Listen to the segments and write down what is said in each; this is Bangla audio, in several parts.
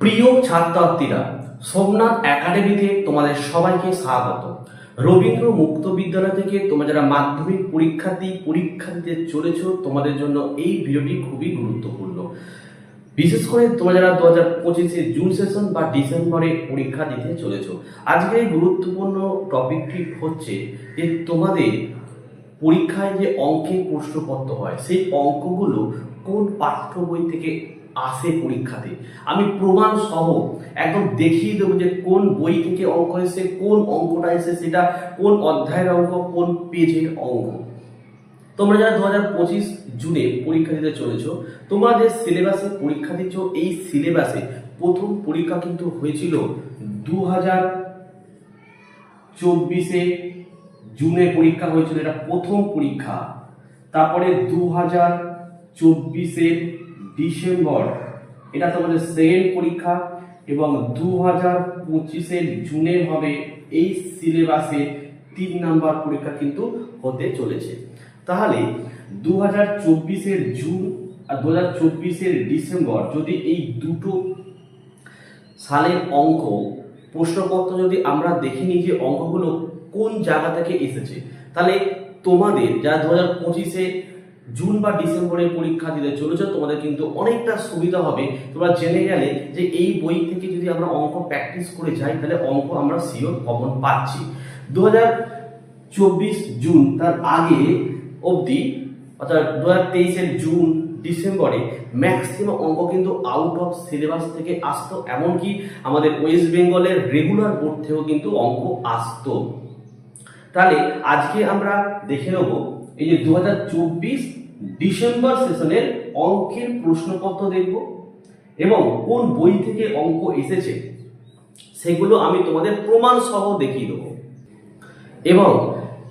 প্রিয় ছাত্রছাত্রীরা, সোমনাথ একাডেমিতে তোমাদের সবাইকে স্বাগত। রবীন্দ্র মুক্ত বিদ্যালয় থেকে তোমরা যারা মাধ্যমিক পরীক্ষা দিতে চলেছ, তোমাদের জন্য এই ভিডিওটি খুবই গুরুত্বপূর্ণ। বিশেষ করে তোমরা যারা 2025 জুন সেশন বা ডিসেম্বরে পরীক্ষা দিতে চলেছ, আজকের এই গুরুত্বপূর্ণ টপিকটি হচ্ছে যে তোমাদের পরীক্ষায় যে অঙ্কের প্রশ্নপত্র হয়, সেই অঙ্কগুলো কোন পাঠ্য বই থেকে আসে পরীক্ষাতে। আমি প্রমাণ সহ একদম দেখিয়ে দেবো যে কোন বই থেকে অঙ্ক এসে, কোন অঙ্কটা এসে, সেটা কোন অধ্যায়ের অঙ্ক, কোন পেজের অঙ্ক। তোমরা যারা 2025 জুনে পরীক্ষা দিতে চলেছ, তোমরা যে সিলেবাসে পরীক্ষা দিচ্ছ, এই সিলেবাসে প্রথম পরীক্ষা কিন্তু হয়েছিল 2024 জুনে পরীক্ষা হয়েছিল, এটা প্রথম পরীক্ষা। তারপরে 2024 ডিসেম্বর এটা তোমাদের সেকেন্ড পরীক্ষা, এবং 2025 জুনে হবে এই সিলেবাসে 3 নাম্বার পরীক্ষা কিন্তু হতে চলেছে। তাহলে 2024 জুন আর 2024 ডিসেম্বর, যদি এই দুটো সালের অঙ্ক প্রশ্নপত্র যদি আমরা দেখে নিই যে অঙ্কগুলো কোন জায়গা থেকে এসেছে, তাহলে তোমাদের যারা 2025 জুন বা ডিসেম্বরে পরীক্ষা দিতে চলেছে, তোমাদের কিন্তু অনেকটা সুবিধা হবে। তোমরা জেনে গেলে যে এই বই থেকে যদি আমরা অঙ্ক প্র্যাকটিস করে যাই, তাহলে অঙ্ক আমরা শিওর কমন পাচ্ছি। 2024 জুন তার আগে অবধি, অর্থাৎ 2023 জুন ডিসেম্বরে ম্যাক্সিমাম অঙ্ক কিন্তু আউট অফ সিলেবাস থেকে আসতো, এমনকি আমাদের ওয়েস্ট বেঙ্গলের রেগুলার বোর্ড থেকেও কিন্তু অঙ্ক আসতো। তাহলে আজকে আমরা দেখে নেব এই যে 2024 ডিসেম্বর সেশনের অঙ্কের প্রশ্নপত্র দেখব, এবং কোন বই থেকে অঙ্ক এসেছে সেগুলো আমি তোমাদের প্রমাণ সহ দেখিয়ে দেবো। এবং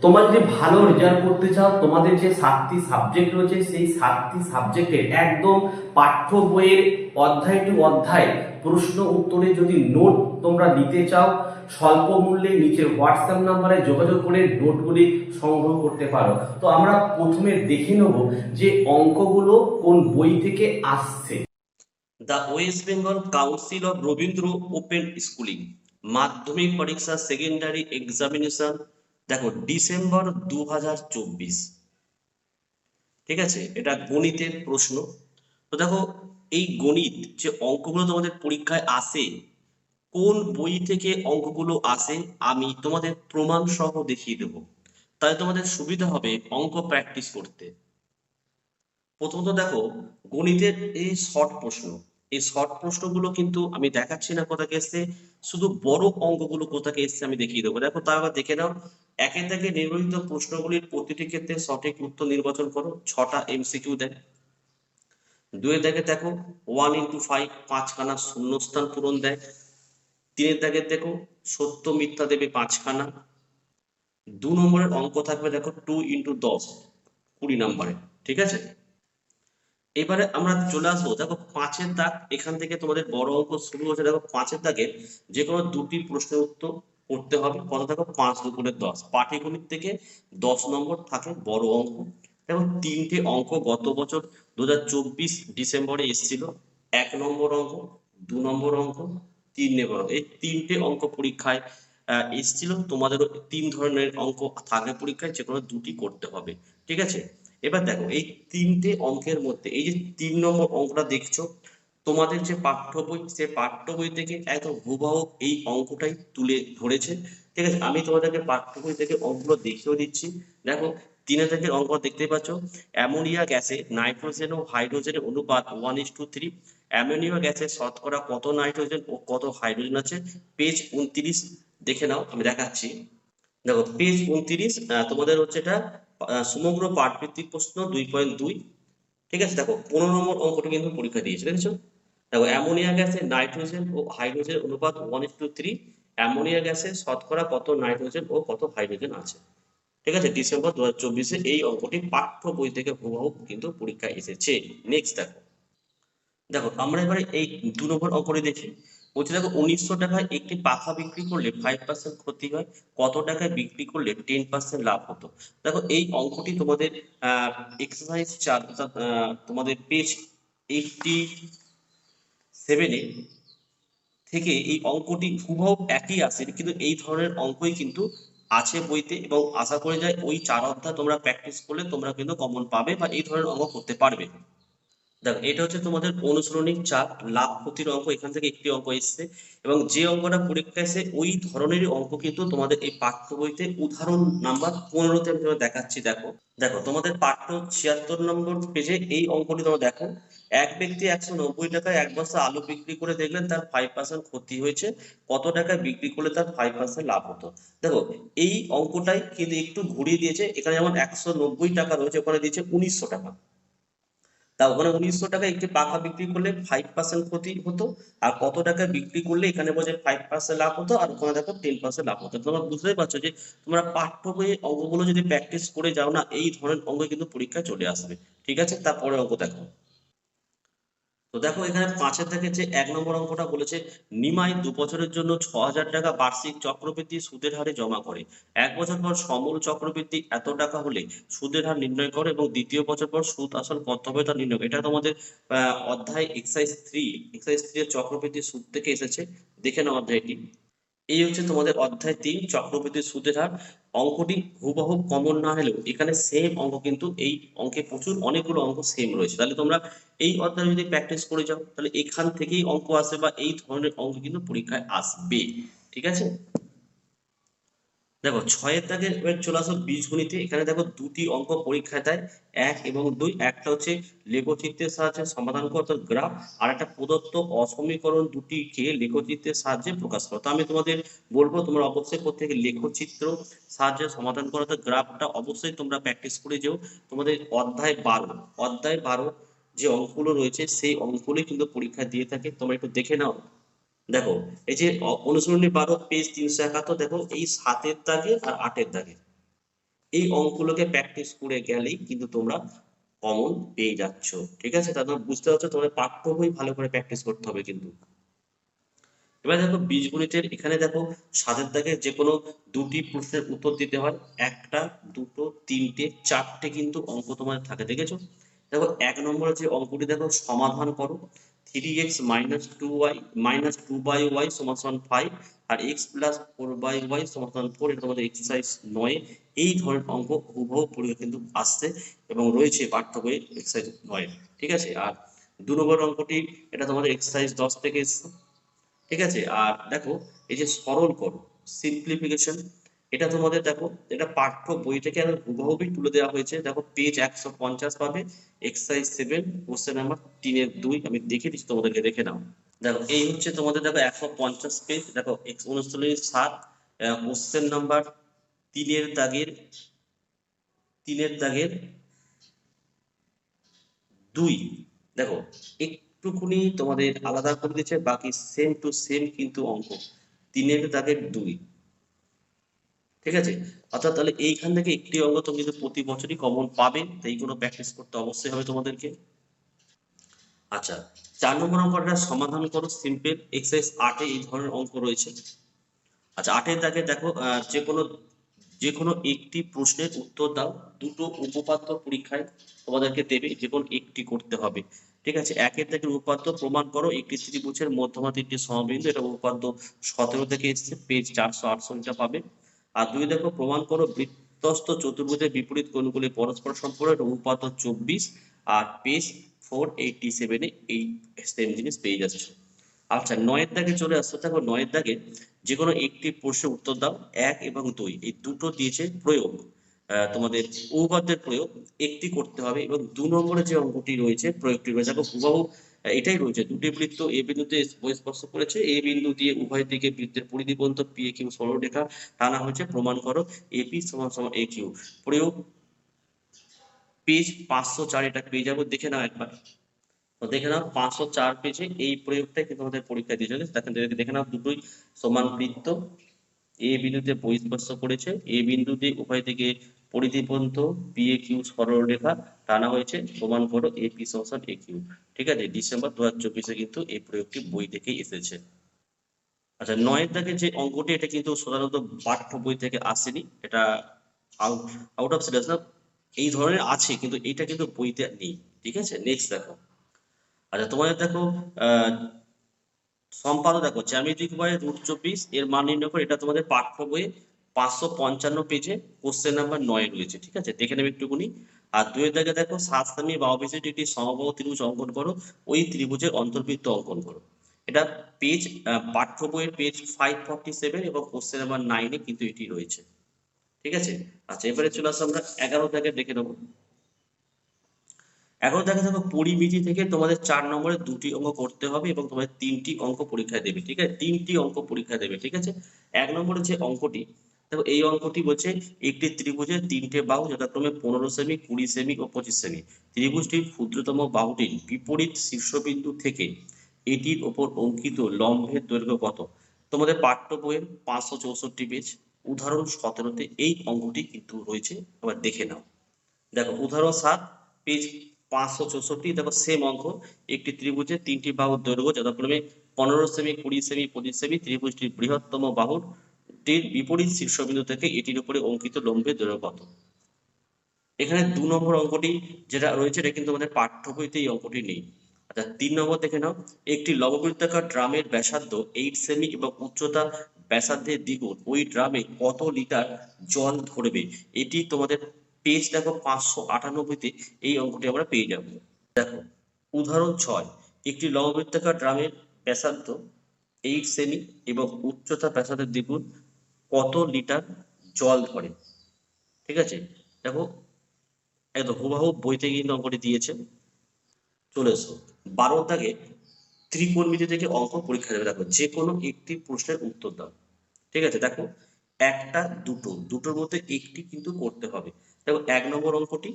তোমরা যদি ভালো রেজাল্ট করতে চাও, তোমাদের যে 7টি সাবজেক্ট রয়েছে, সেই 7টি সাবজেক্টের একদম পাঠ্য বইয়ের অধ্যায় টু অধ্যায় প্রশ্ন উত্তরে যদি নোট তোমরা নিতে চাও, স্বল্প মূল্যে নিচের হোয়াটসঅ্যাপ নাম্বারে যোগাযোগ করে নোটগুলি সংগ্রহ করতে পারো। তো আমরা প্রথমে দেখে নেব যে অঙ্কগুলো কোন বই থেকে আসছে। The West Bengal council of Rabindra open schooling মাধ্যমিক পরীক্ষা সেকেন্ডারি এক্সামিনেশন, দেখো ডিসেম্বর 2024। ঠিক আছে, এটা গণিতের প্রশ্ন। তো দেখো, এই গণিত যে অঙ্কগুলো তোমাদের পরীক্ষায় আসে, কোন বই থেকে অঙ্কগুলো আসে আমি তোমাদের প্রমাণ সহ দেখিয়ে দেবো, তাই তোমাদের সুবিধা হবে অঙ্ক প্র্যাকটিস করতে। প্রথমত দেখো, গণিতের এই শর্ট প্রশ্নগুলো কিন্তু আমি দেখাচ্ছি না কোথা থেকে এসছে, শুধু বড় অঙ্কগুলো কোথা থেকে এসছে আমি দেখিয়ে দেবো। দেখো, তা আবার দেখে নাও। একের দাগে নির্বাচিত প্রশ্নগুলির প্রতিটি ক্ষেত্রে সঠিক উত্তর নির্বাচন করো, 6টা এমসিকিউ দেয়। 2 দাগে দেখো 1x5 5খানা শূন্যস্থান পূরণ দেয়। 3 দাগে দেখো সত্য মিথ্যা দেবে 5খানা। 2 নম্বরের অঙ্ক থাকবে দেখো 2x10 20 নম্বরে। ঠিক আছে, এবারে আমরা চলে আসবো। দেখো 5-এর দাগ, এখান থেকে তোমাদের বড় অঙ্ক শুরু হচ্ছে। দেখো 5-এর দাগে যে কোনো 2টি প্রশ্নের উত্তর করতে হবে। কত? দেখো 5 দুগুণে 10। পাটিগণিত থেকে 10 নম্বর থাকে বড় অঙ্ক। দেখো 3টে অঙ্ক গত বছর 2024 ডিসেম্বরে এসেছিল। 1 নম্বর অঙ্ক, 2 নম্বর অঙ্ক, 3 নম্বর অঙ্ক। এই 3টে অঙ্ক পরীক্ষায় এসেছিল। তোমাদেরও 3 ধরনের অঙ্ক থাকে পরীক্ষায়, যে কোনো 2টি করতে হবে। ঠিক আছে, এবার দেখো এই 3টে অঙ্কের মধ্যে এই যে 3 নম্বর অঙ্কটা দেখছো, তোমাদের যে পাঠ্য বই, সে পাঠ্য বই থেকে একদম হুবহু এই অঙ্কটাই তুলে ধরেছে। ঠিক আছে, আমি তোমাদেরকে পাঠ্য বই থেকে অঙ্কগুলো দেখিয়ে দিচ্ছি। দেখো 3 থেকে অঙ্ক দেখতে পাচ্ছ, অ্যামোনিয়া গ্যাসে নাইট্রোজেন ও হাইড্রোজেনের অনুপাত 1:3। অ্যামোনিয়া গ্যাসে শতকরা কত নাইট্রোজেন ও কত হাইড্রোজেন আছে? পেজ 29 দেখে নাও, আমি দেখাচ্ছি। দেখো পেজ 29, তোমাদের হচ্ছে এটা সমগ্র পাঠভিত্তিক প্রশ্ন 2.2। ঠিক আছে, দেখো 15 নম্বর অঙ্কটা কিন্তু পরীক্ষা দিয়েছে, দেখেছো? দেখো অ্যামোনিয়া গ্যাসে নাইট্রোজেন ও হাইড্রোজেনের অনুপাত 1:3। অ্যামোনিয়া গ্যাসে শতকরা কত নাইট্রোজেন ও কত হাইড্রোজেন আছে? ঠিক আছে, ডিসেম্বর 2024 এই অঙ্কটি পাঠ্য বই থেকে হুবহু কিন্তু পরীক্ষায় এসেছে। নেক্সট দেখো, দেখো আমরা এবারে এই 2 নম্বর অঙ্কটি দেখি। বলছে দেখো 1900 টাকায় একটি পাখা বিক্রি করলে 5% ক্ষতি হয়, কত টাকায় বিক্রি করলে 10% লাভ হতো? দেখো এই অঙ্কটি তোমাদের এক্সারসাইজ 4 অর্থাৎ তোমাদের পেজ 87-এ থেকে এই অঙ্কটি হুবহু একই আসে, কিন্তু এই ধরনের অঙ্কই কিন্তু আছে বইতে, এবং আশা করি যায় ওই 4 অধ্যায় তোমরা প্র্যাকটিস করলে তোমরা কিন্তু কমন পাবে বা এই ধরনের অঙ্ক করতে পারবে। দেখো এটা হচ্ছে তোমাদের অনুসরণিক 4 লাভ ক্ষতির অঙ্ক, এখান থেকে একটি অঙ্ক এসেছে, এবং যে অঙ্কটা পরীক্ষায় এসে ওই ধরনেরই অঙ্ক কিন্তু তোমাদের এই পাঠ্য বইতে উদাহরণ নাম্বার 15তে আমি তোমাদের দেখাচ্ছি। দেখো দেখো তোমাদের পাঠ্য 76 নম্বর পেজে এই অঙ্কটি তোমরা দেখো। এক ব্যক্তি 190 টাকায় এক বস্তা আলু বিক্রি করে দেখলেন তার 5% ক্ষতি হয়েছে, কত টাকায় বিক্রি করলে তার 5% লাভ হতো। দেখো এই অঙ্কটাই কিন্তু একটু ঘুরিয়ে দিয়েছে, এখানে যেমন 190 টাকা রয়েছে, ওখানে দিয়েছে 1900 টাকা। তা ওখানে 1900 টাকা একটি পাখা বিক্রি করলে 5% ক্ষতি হতো, আর কত টাকা বিক্রি করলে এখানে বলছে 5% লাভ হতো, আর ওখানে দেখো 10% লাভ হতো। তোমরা বুঝতেই পারছো যে তোমরা পাঠ্য বইয়ে অঙ্কগুলো যদি প্র্যাকটিস করে যাও না, এই ধরনের অঙ্ক কিন্তু পরীক্ষায় চলে আসবে। ঠিক আছে, তারপরে অঙ্ক দেখো। তো দেখো এখানে 5-এর দাগে যে 1 নম্বর অঙ্কটা বলেছে, নিমাই 2 বছরের জন্য 6000 টাকা বার্ষিক চক্রবৃদ্ধি সুদের হারে জমা করে। 1 বছর পর সমূল চক্রবৃদ্ধি এত টাকা হলে সুদের হার নির্ণয় করে, এবং দ্বিতীয় বছর পর সুদ আসল কত হবে তা নির্ণয় করে। এটা তোমাদের অধ্যায় এক্সারসাইজ 3 এর চক্রবৃদ্ধি সুদ থেকে এসেছে, দেখে নাও অধ্যায়টি। এই হচ্ছে তোমাদের অধ্যায় 3 চক্রবৃদ্ধি সুদের হার। অঙ্কটি হুবহু কমন না হলেও এখানে সেম অঙ্ক কিন্তু এই অঙ্কে প্রচুর অনেকগুলো অঙ্ক সেম রয়েছে, তাহলে তোমরা এই অধ্যায় যদি প্র্যাকটিস করে যাও তাহলে এখান থেকেই অঙ্ক আসবে, বা এই ধরনের অঙ্ক কিন্তু পরীক্ষায় আসবে। ঠিক আছে, দেখো 6-এর দাগে এবার চলে আসো বীজগণিতে। এখানে দেখো দুটি অঙ্ক পরীক্ষায় দেয়, 1 এবং 2। একটা হচ্ছে লেখচিত্রের সাহায্যে সমাধান করো অর্থাৎ গ্রাফ, আর একটা প্রদত্ত অসমীকরণ দুটিকে লেখচিত্রের সাহায্যে প্রকাশ করো। তো আমি তোমাদের বলবো তোমরা অবশ্যই প্রত্যেকে লেখচিত্র সাহায্যে সমাধান করো, তো গ্রাফটা অবশ্যই তোমরা প্র্যাকটিস করে যেও। তোমাদের অধ্যায় 12 যে অঙ্কগুলো রয়েছে সেই অঙ্কগুলোই কিন্তু পরীক্ষা দিয়ে থাকে, তোমরা একটু দেখে নাও। দেখো এই যে অনুশীলনী 12 পেজ 371, দেখো এই 7-এর দাগে আর 8-এর দাগে এই অঙ্কগুলোকে প্র্যাকটিস করে গেলেই কিন্তু তোমরা কমন পেয়ে যাচ্ছ। ঠিক আছে, তারপর বুঝতে পারছো তোমাদের পাঠ্য বই ভালো করে প্র্যাকটিস করতে হবে কিন্তু। এবার দেখো বীজগণিতের এখানে দেখো 7-এর দাগে যে কোনো দুটি প্রশ্নের উত্তর দিতে হয়, একটা, দুটো, তিনটে, চারটে কিন্তু অঙ্ক তোমাদের থাকে, দেখেছো। দেখো 1 নম্বরে যে অঙ্কটি দেখো, সমাধান করো 3x minus 2y minus 2/y সমান সমান 5, আর x প্লাস 4/y সমান সমান 4। এটা তোমাদের এক্সারসাইজ 9। এই ধরনের অঙ্ক হুবহু পরীক্ষা কিন্তু আসছে এবং রয়েছে পাঠ্য বইয়ে এক্সারসাইজ 9। ঠিক আছে, আর 2 নম্বর অঙ্কটি এটা তোমাদের এক্সারসাইজ 10 থেকে এসেছে। ঠিক আছে, আর দেখো এই যে সরল করো সিম্পলিফিকেশন, এটা তোমাদের দেখো এটা পাঠ্য বই থেকে আর হুবহুবই তুলে দেওয়া হয়েছে। দেখো পেজ 150 পাবে, এক্সারসাইজ 7 কোশ্চেন নাম্বার 3-এর 2। আমি দেখে দিচ্ছি তোমাদেরকে, দেখে নাও। দেখো এই হচ্ছে তোমাদের দেখো 150 পেজ, দেখো অনুশীলনী 7 কোশ্চেন নাম্বার 3-এর দাগের 2। দেখো একটুকুনি তোমাদের আলাদা করে দিয়েছে, বাকি সেম টু সেম কিন্তু অঙ্ক 3-এর দাগের 2। ঠিক আছে, অর্থাৎ তাহলে এইখান থেকে একটি অঙ্ক তুমি কিন্তু প্রতি বছরই কমন পাবে, তো এইগুলো প্র্যাকটিস করতে অবশ্যই হবে তোমাদেরকে। আচ্ছা, 4 নম্বর অঙ্কটা সমাধান করো সিম্পল এক্সারসাইজ 8-এ এই ধরনের অঙ্ক রয়েছে। আচ্ছা 8-এর দাগে দেখো যে কোনো একটি প্রশ্নের উত্তর দাও। দুটো উপপাদ্য পরীক্ষায় তোমাদেরকে দেবে, যে কোনো একটি করতে হবে। ঠিক আছে, 1-এর দাগের উপপাদ্য প্রমাণ করো একটি ত্রিভুজের মধ্যমা তিনটি সমবিন্দু, এটা উপপাদ্য 17 থেকে এসেছে, পেজ 468 পাবে। আর 2 দেখো প্রমাণ করো বৃত্তস্থ চতুর্ভুজের বিপরীত কোণগুলি পরস্পর সম্পূরক, এটা উপপাদ্য 24, আর পেজ 487-এ এই সেম জিনিস পেয়ে যাচ্ছে। আচ্ছা 9-এর দাগে চলে আসছো, দেখো 9-এর দাগে যে কোনো একটি প্রশ্নের উত্তর দাও। 1 এবং 2 এই দুটো দিয়েছে প্রয়োগ, তোমাদের উপপাদ্যের প্রয়োগ একটি করতে হবে, এবং 2 নম্বরে যে অঙ্কটি রয়েছে প্রয়োগটি রয়েছে, দেখো হুবহু এটাই রয়েছে। দুটি বৃত্ত এ বিন্দুতে বহিঃস্পর্শ করেছে, এ বিন্দু দিয়ে উভয় দিকে বৃত্তের পরিধি পর্যন্ত পি এ কিউ সরলরেখা টানা হয়েছে, প্রমাণ করো এপি সমান সমান এ কিউ। প্রয়োগ পেজ 504, এটা পেয়ে যাবো, দেখে নাও একবার। তো দেখে নাও 504 পেজে এই প্রয়োগটাই কিন্তু আমাদের পরীক্ষা দিয়েছে। দেখেন দেখে নাও, দুটোই সমান বৃত্ত এ বিন্দুতে বহিঃস্পর্শ করেছে, এ বিন্দু দিয়ে উভয় দিকে পরিধি পর্যন্ত পি এ কিউ সরলরেখা টানা হয়েছে, প্রমাণ করো এপি সমান এ কিউ। ঠিক আছে, ডিসেম্বর 2024-এ কিন্তু এই প্রয়োগটি বই থেকেই এসেছে। আচ্ছা 9-এর দাগে যে অঙ্কটি, এটা কিন্তু সাধারণত পাঠ্য বই থেকে আসেনি, এটা আউট অফ সিলেবাস না, এই ধরনের আছে কিন্তু এটা কিন্তু বইতে নেই। ঠিক আছে, নেক্সট দেখো। আচ্ছা তোমাদের দেখো সম্পাদক দেখো জ্যামিতিক বইয়ে √24 এর মান নির্ণয় করে, এটা তোমাদের পাঠ্য বইয়ে 555 পেজে কোশ্চেন নাম্বার 9 রয়েছে, ঠিক আছে, দেখে নেবে একটুকুনি। আর 2 দাগে দেখো 7 সেমি বাহু বিশিষ্ট একটি সমবাহু ত্রিভুজ অঙ্কন করো, ওই ত্রিভুজের অন্তর্বৃত্ত অঙ্কন করো। এটা পেজ পাঠ্য বইয়ের পেজ 547 এবং কোশ্চেন নাম্বার 9 এ কিন্তু এটি রয়েছে, ঠিক আছে। আচ্ছা, এবারে চলে আসো আমরা 11 দাগে দেখে নেবো। এখন দেখা দেখো পরিমিতি থেকে তোমাদের 4 নম্বরে 2টি অঙ্ক করতে হবে এবং তোমাদের 3টি অঙ্ক পরীক্ষায় দেবে, ঠিক আছে, 3টি অঙ্ক পরীক্ষায় দেবে, ঠিক আছে। 1 নম্বরে যে অঙ্কটি, দেখো এই অঙ্কটি বলছে একটি ত্রিভুজের 3টে বাহু যথাক্রমে 15 সেমি, 20 সেমি ও 25 সেমি। ত্রিভুজটির ক্ষুদ্রতম বাহুটির বিপরীত শীর্ষবিন্দু থেকে এটির ওপর অঙ্কিত লম্বের দৈর্ঘ্য কত? তোমাদের পাঠ্য বইয়ের 564 পেজ উদাহরণ 17তে এই অঙ্কটি কিন্তু রয়েছে, এবার দেখে নাও। দেখো উদাহরণ 7 পেজ 564, দেখো সেম অঙ্ক। একটি ত্রিভুজের 3টি বাহুর দৈর্ঘ্য যথাক্রমে 15 সেমি, 20 সেমি, 25 সেমি। ত্রিভুজটির বৃহত্তম বাহুটির বিপরীত শীর্ষবিন্দু থেকে এটির উপরে অঙ্কিত লম্বের দৈর্ঘ্য কত? এখানে 2 নম্বর অঙ্কটি যেটা রয়েছে এটা কিন্তু আমাদের পাঠ্য বইতে এই অঙ্কটি নেই। আচ্ছা, 3 নম্বর দেখে নাও। একটি লববৃত্তাকার ড্রামের ব্যাসার্ধ 8 সেমি এবং উচ্চতা ব্যাসার্ধের দ্বিগুণ, ওই ড্রামে কত লিটার জল ধরবে? এটি তোমাদের পেজ দেখো 598-তে এই অঙ্কটি আমরা পেয়ে যাব। দেখো উদাহরণ 6, একটি লববৃত্তাকার ড্রামের ব্যাসার্ধ 8 সেমি এবং উচ্চতা ব্যাসার্ধের দ্বিগুণ, কত লিটার জল ধরে? ঠিক আছে, দেখো একদম হুবহু বইতে কিন্তু অঙ্কটি দিয়েছে। চলে এসো 12 দাগে ত্রিকোণমিতি থেকে অঙ্ক পরীক্ষা দেবে। দেখো যে কোনো একটি প্রশ্নের উত্তর দাও, ঠিক আছে। দেখো একটা দুটোর মধ্যে একটি কিন্তু করতে হবে। দেখো 1 নম্বর অঙ্কটি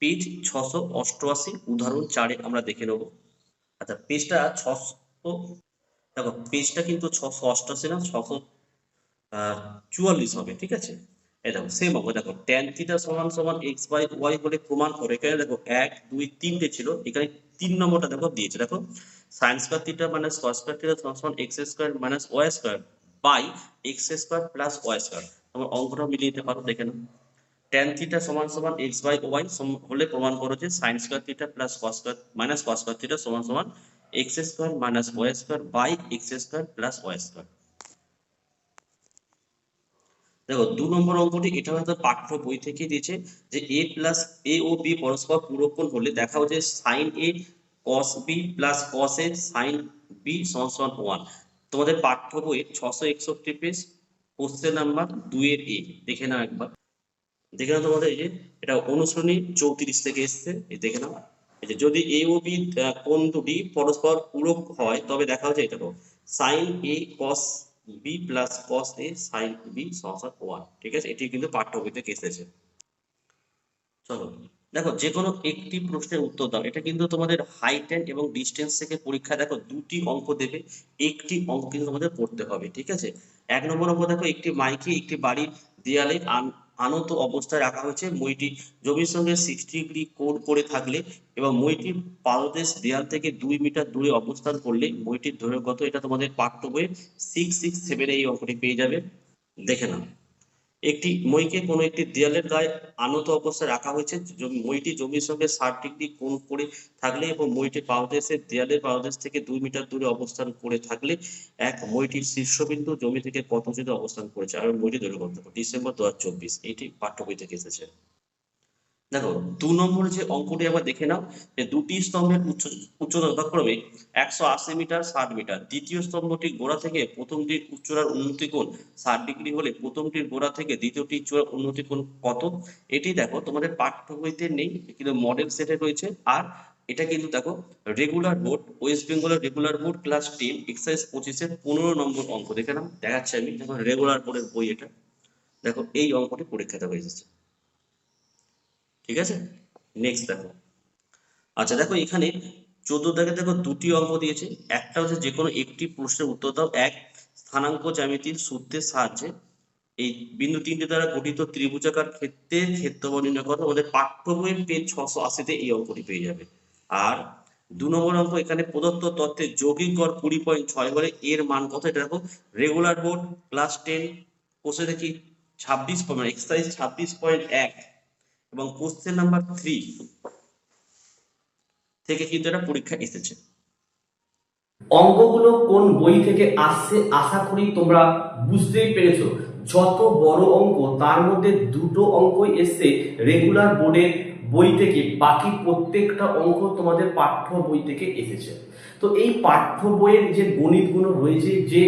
পেজ 688, উদাহরণ 4-এ আমরা দেখে নেব। আচ্ছা পেজটা 600, দেখো পেজটা কিন্তু 688 না, 644 হবে, ঠিক আছে। এই দেখো সেম অঙ্ক, দেখো tan থিটা সমান সমান x/y হলে প্রমাণ করে। এখানে দেখো 1 2 3টে ছিল, এখানে 3 নম্বরটা দেখো দিয়েছে। দেখো sin square theta minus cos square theta সমান x square minus y square by x square plus y square. তোমরা অঙ্কটা মিলিয়ে নিতে পারো, দেখে নাও। tan থিটা সমান সমান x/y হলে প্রমাণ করো যে sin square theta plus cos square minus cos square theta সমান সমান x square minus y square by x square plus y square. দেখো 2 নম্বর অঙ্কটি এটা হয়তো পাঠ্য বই থেকে দিয়েছে, যে a ও b পরস্পর পূরক কোণ হলে দেখাও যে sin a cos b plus cos a sin b সমান সমান 1। তোমাদের পাঠ্য বইয়ের 661 পেজ কোশ্চেন নাম্বার 2 এর এ, দেখে নাও একবার। দেখে নাও তোমাদের এই যে এটা অনুসরণী 34 থেকে এসেছে, এই দেখে নাও। এই যে যদি a ও b কোণ দুটি পরস্পর পূরক হয় তবে দেখাও যে এটা sin a cos b plus cos a sin b সমান 1, ঠিক আছে। এটি কিন্তু পাঠ্য বই থেকে এসেছে। চলো দেখো যে কোনো একটি প্রশ্নের উত্তর দাও। এটা কিন্তু তোমাদের হাইট এবং ডিস্টেন্স থেকে পরীক্ষা, দেখো 2টি অঙ্ক দেবে, একটি অঙ্ক কিন্তু তোমাদের পড়তে হবে, ঠিক আছে। 1 নম্বর অঙ্ক দেখো একটি মাইকে একটি বাড়ির দেয়ালে আনত অবস্থায় রাখা হয়েছে। মইটি জমির সঙ্গে 60 ডিগ্রি কোণ করে থাকলে এবং মইটির পাদদেশ দেয়াল থেকে 2 মিটার দূরে অবস্থান করলে মইটির দৈর্ঘ্য কত? এটা তোমাদের পাঠ্য বইয়ে 667 এই অঙ্কটি পেয়ে যাবে, দেখে নাও। একটি মইকে কোনো একটি দেয়ালের গায়ে আনত অবস্থায় রাখা হয়েছে। মইটি জমির সঙ্গে 60 ডিগ্রি কোণ করে থাকলে এবং মইটির পাদদেশে দেয়ালের পাদদেশ থেকে 2 মিটার দূরে অবস্থান করে থাকলে মইটির শীর্ষবিন্দু জমি থেকে কত উঁচুতে অবস্থান করেছে আর মইটির দৈর্ঘ্য কত? ডিসেম্বর 2024, এটি পাঠ্য বই থেকে এসেছে। দেখো 2 নম্বর যে অঙ্কটি আবার দেখে নাও, যে দুটি স্তম্ভের উচ্চতা যথাক্রমে 180 মিটার 60 মিটার। দ্বিতীয় স্তম্ভটির গোড়া থেকে প্রথমটির উচ্চতার উন্নতি কোণ 60 ডিগ্রি হলে প্রথমটির গোড়া থেকে দ্বিতীয়টির চূড়ার উন্নতি কোণ কত? এটি দেখো তোমাদের পাঠ্য বইতে নেই, কিন্তু মডেল সেটে রয়েছে। আর এটা কিন্তু দেখো রেগুলার বোর্ড, ওয়েস্ট বেঙ্গলের রেগুলার বোর্ড ক্লাস 10 এক্সারসাইজ 25-এর 15 নম্বর অঙ্ক, দেখে নাও, দেখাচ্ছি আমি। দেখো রেগুলার বোর্ডের বই এটা, দেখো এই অঙ্কটি পরীক্ষাতে হয়ে এসেছে, ঠিক আছে। নেক্সট দেখো। আচ্ছা দেখো এখানে 14 দাগে দেখো 2টি অঙ্ক দিয়েছে। একটা হচ্ছে যে কোনো একটি প্রশ্নের উত্তর দাও। এক, স্থানাঙ্ক জ্যামিতির সূত্রের সাহায্যে এই বিন্দু 3টে দ্বারা গঠিত ত্রিভুজাকার ক্ষেত্রের ক্ষেত্রফল নির্ণয় করো। আমাদের পাঠ্য বইয়ের পেজ 680-তে এই অঙ্কটি পেয়ে যাবে। আর 2 নম্বর অঙ্ক, এখানে প্রদত্ত তথ্যের যৌগিক গড় 20.6 হলে এর মান কত? এটা দেখো রেগুলার বোর্ড ক্লাস 10 কোশ্চেন দেখি 26 এক্সারসাইজ 26.1 এবং কোশ্চেন নাম্বার 3 থেকে কিন্তু এটা পরীক্ষা এসেছে। অঙ্কগুলো কোন বই থেকে আসছে আশা করি তোমরা বুঝতেই পেরেছো। যত বড় অঙ্ক তার মধ্যে দুটো অঙ্কই এসছে রেগুলার বোর্ডের বই থেকে, বাকি প্রত্যেকটা অঙ্ক তোমাদের পাঠ্য বই থেকে এসেছে। তো এই পাঠ্য বইয়ের যে গণিতগুলো রয়েছে, যে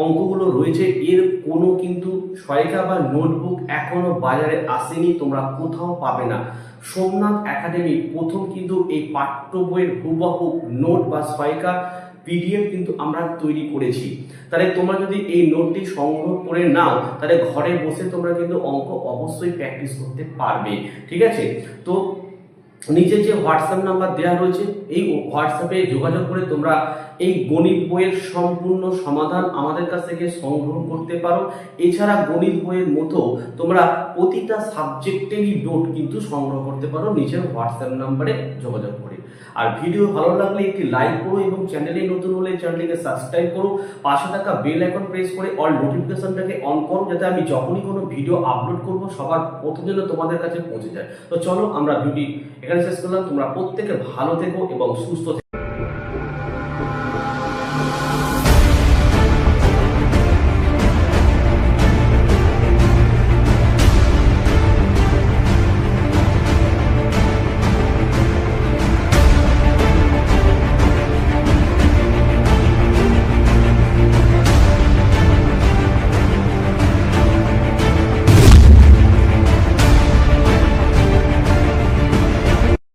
অঙ্কগুলো রয়েছে, এর কোনো কিন্তু সহায়িকা বা নোটবুক এখনো বাজারে আসেনি, তোমরা কোথাও পাবে না। সোমনাথ একাডেমি প্রথম কিন্তু এই পাঠ্য বইয়ের হুবহু নোট বা সহায়িকা পিডিএফ কিন্তু আমরা তৈরি করেছি। তাহলে তোমরা যদি এই নোটটি সংগ্রহ করে নাও, তাহলে ঘরে বসে তোমরা কিন্তু অঙ্ক অবশ্যই প্র্যাকটিস করতে পারবে। ঠিক আছে, তো নিচে যে হোয়াটসঅ্যাপ নাম্বার দেওয়া রয়েছে, এই হোয়াটসঅ্যাপে যোগাযোগ করে তোমরা এই গণিত বইয়ের সম্পূর্ণ সমাধান আমাদের কাছ থেকে সংগ্রহ করতে পারো। এছাড়া গণিত বইয়ের মতো তোমরা প্রতিটা সাবজেক্টেরই নোট কিন্তু সংগ্রহ করতে পারো নিচের হোয়াটসঅ্যাপ নাম্বারে যোগাযোগ করে। আর ভিডিও ভালো লাগলে একটি লাইক করো এবং চ্যানেলে নতুন হলে চ্যানেলটিকে সাবস্ক্রাইব করো, পাশে থাকা বেল আইকন প্রেস করে অল নোটিফিকেশনটাকে অন করো, যাতে আমি যখনই কোনো ভিডিও আপলোড করব সবার প্রথম যেন তোমাদের কাছে পৌঁছে যায়। তো চলো আমরা ভিডিও এখানে শেষ করলাম। তোমরা প্রত্যেকে ভালো থেকো এবং সুস্থ থেকো।